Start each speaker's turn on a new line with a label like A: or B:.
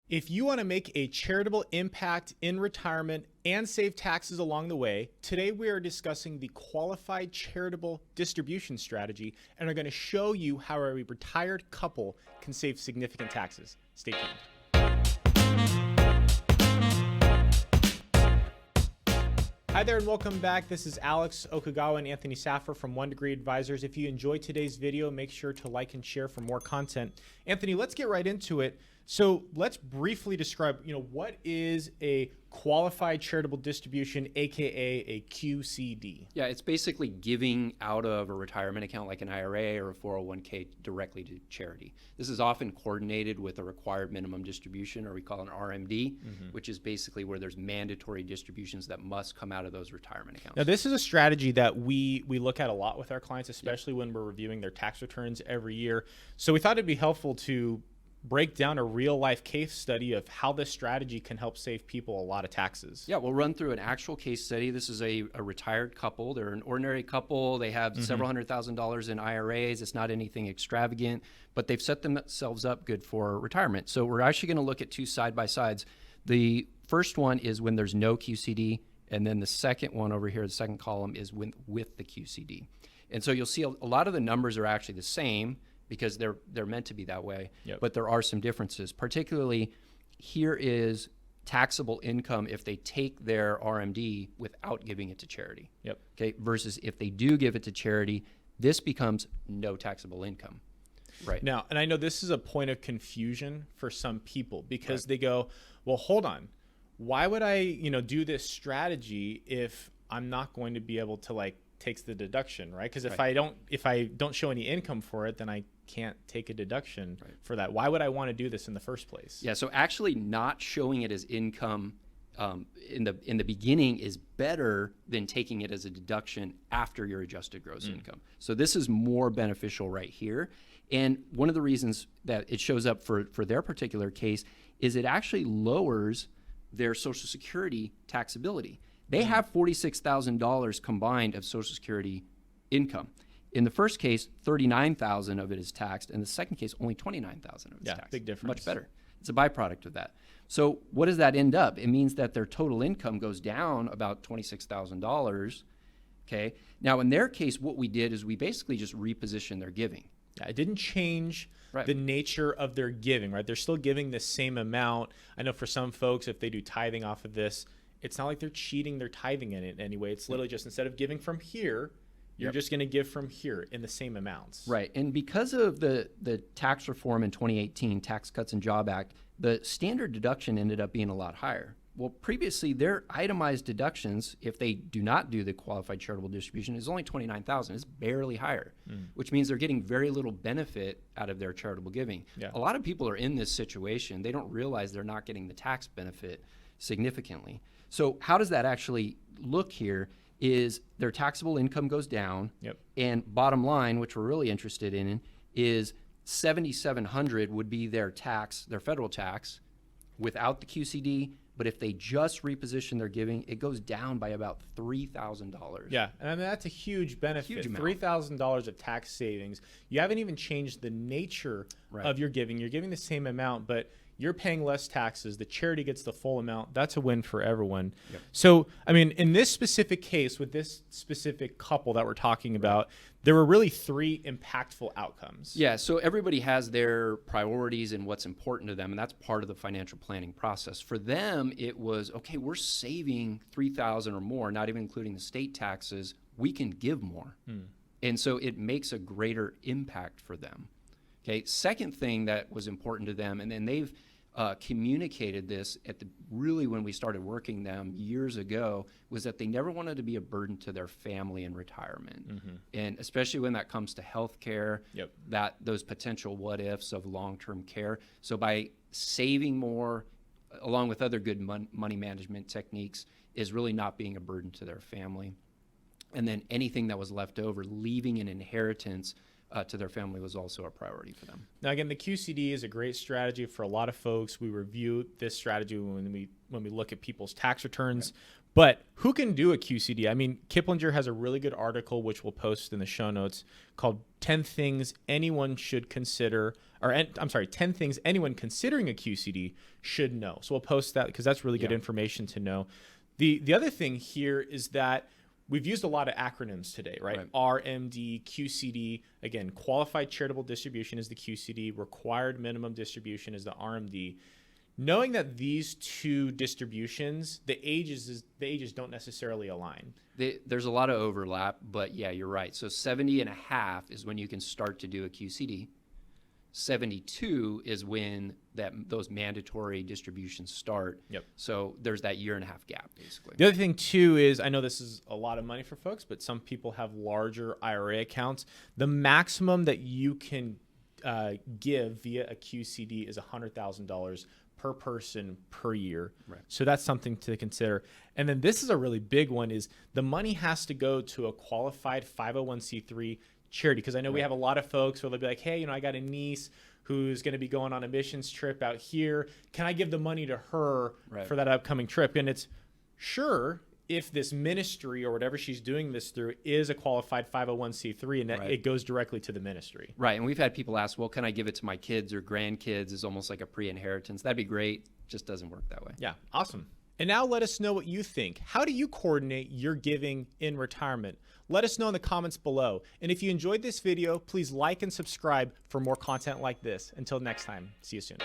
A: If you want to make a charitable impact in retirement and save taxes along the way, today we are discussing the qualified charitable distribution strategy and are going to show you how a retired couple can save significant taxes. Stay tuned. Hi there and welcome back. This is Alex Okagawa and Anthony Saffer from One Degree Advisors. If you enjoyed today's video, make sure to like and share for more content. Anthony, let's get right into it. So let's briefly describe, what is a qualified charitable distribution, aka a QCD?
B: Yeah, it's basically giving out of a retirement account like an IRA or a 401k directly to charity. This is often coordinated with a required minimum distribution, or we call an RMD, which is basically where there's mandatory distributions that must come out of those retirement accounts.
A: Now, this is a strategy that we look at a lot with our clients, especially when we're reviewing their tax returns every year. So we thought it'd be helpful to break down a real life case study of how this strategy can help save people a lot of taxes.
B: Yeah, we'll run through an actual case study. This is a retired couple. They're an ordinary couple. They have several $100,000 in IRAs. It's not anything extravagant, but they've set themselves up good for retirement. So we're actually going to look at two side-by-sides. The first one is when there's no QCD, and then the second one over here, the second column, is with the QCD. And so you'll see a lot of the numbers are actually the same, because they're meant to be that way, but there are some differences. Particularly, here is taxable income if they take their RMD without giving it to charity. Okay, versus if they do give it to charity, this becomes no taxable income. Right.
A: Now, and I know this is a point of confusion for some people because they go, well, hold on. Why would I, do this strategy if I'm not going to be able to takes the deduction, right? Because if I don't show any income for it, then I can't take a deduction for that. Why would I want to do this in the first place?
B: Yeah, so actually not showing it as income in the beginning is better than taking it as a deduction after your adjusted gross income. So this is more beneficial right here. And one of the reasons that it shows up for their particular case is it actually lowers their Social Security taxability. They have $46,000 combined of Social Security income. In the first case, $39,000 of it is taxed. In the second case, only $29,000 of it is taxed.
A: Big difference.
B: Much better. It's a byproduct of that. So what does that end up? It means that their total income goes down about $26,000. Okay. Now, in their case, what we did is we basically just repositioned their giving.
A: Yeah, it didn't change the nature of their giving, right? They're still giving the same amount. I know for some folks, if they do tithing off of this, it's not like they're cheating their tithing in it anyway. It's literally just instead of giving from here, you're just going to give from here in the same amounts.
B: Right. And because of the tax reform in 2018, Tax Cuts and Job Act, the standard deduction ended up being a lot higher. Well, previously, their itemized deductions, if they do not do the qualified charitable distribution, is only $29,000. It's barely higher, which means they're getting very little benefit out of their charitable giving. Yeah. A lot of people are in this situation. They don't realize they're not getting the tax benefit significantly. So how does that actually look here is their taxable income goes down, and bottom line, which we're really interested in, is $7,700 would be their tax, their federal tax, without the QCD. But if they just reposition their giving, it goes down by about $3,000.
A: Yeah, and I mean, that's a huge benefit. $3,000 of tax savings. You haven't even changed the nature of your giving. You're giving the same amount, but you're paying less taxes. The charity gets the full amount. That's a win for everyone. So, I mean, in this specific case, with this specific couple that we're talking about, there were really three impactful outcomes.
B: Yeah, so everybody has their priorities and what's important to them, and that's part of the financial planning process. For them, it was, okay, we're saving $3,000 or more, not even including the state taxes. We can give more. And so it makes a greater impact for them. Okay, second thing that was important to them, and then they've communicated this really when we started working them years ago, was that they never wanted to be a burden to their family in retirement. And especially when that comes to health care, that those potential what ifs of long-term care. So by saving more, along with other good money management techniques, is really not being a burden to their family. And then anything that was left over, leaving an inheritance to their family, was also a priority for them.
A: Now, again, the QCD is a great strategy for a lot of folks. We review this strategy when we look at people's tax returns. But who can do a QCD? I mean, Kiplinger has a really good article, which we'll post in the show notes, called 10 Things Anyone Should Consider, or 10 Things Anyone Considering a QCD Should Know. So we'll post that because that's really good information to know. The other thing here is that we've used a lot of acronyms today, right? RMD, QCD. Again, Qualified Charitable Distribution is the QCD. Required Minimum Distribution is the RMD. Knowing that these two distributions, the ages don't necessarily align.
B: There's a lot of overlap, but yeah, you're right. So 70 and a half is when you can start to do a QCD. 72 is when those mandatory distributions start.
A: Yep.
B: So there's that 1.5 year gap, basically.
A: The other thing too is, I know this is a lot of money for folks, but some people have larger IRA accounts. The maximum that you can give via a QCD is $100,000 per person per year.
B: Right.
A: So that's something to consider. And then this is a really big one, is the money has to go to a qualified 501c3 charity. Because I know we have a lot of folks where they'll be like, hey, I got a niece who's going to be going on a missions trip out here. Can I give the money to her for that upcoming trip? And it's sure, if this ministry or whatever she's doing this through is a qualified 501c3, and that it goes directly to the ministry.
B: Right. And we've had people ask, well, can I give it to my kids or grandkids? Is almost like a pre-inheritance. That'd be great. Just doesn't work that way.
A: Yeah. Awesome. And now let us know what you think. How do you coordinate your giving in retirement? Let us know in the comments below. And if you enjoyed this video, please like and subscribe for more content like this. Until next time, see you soon.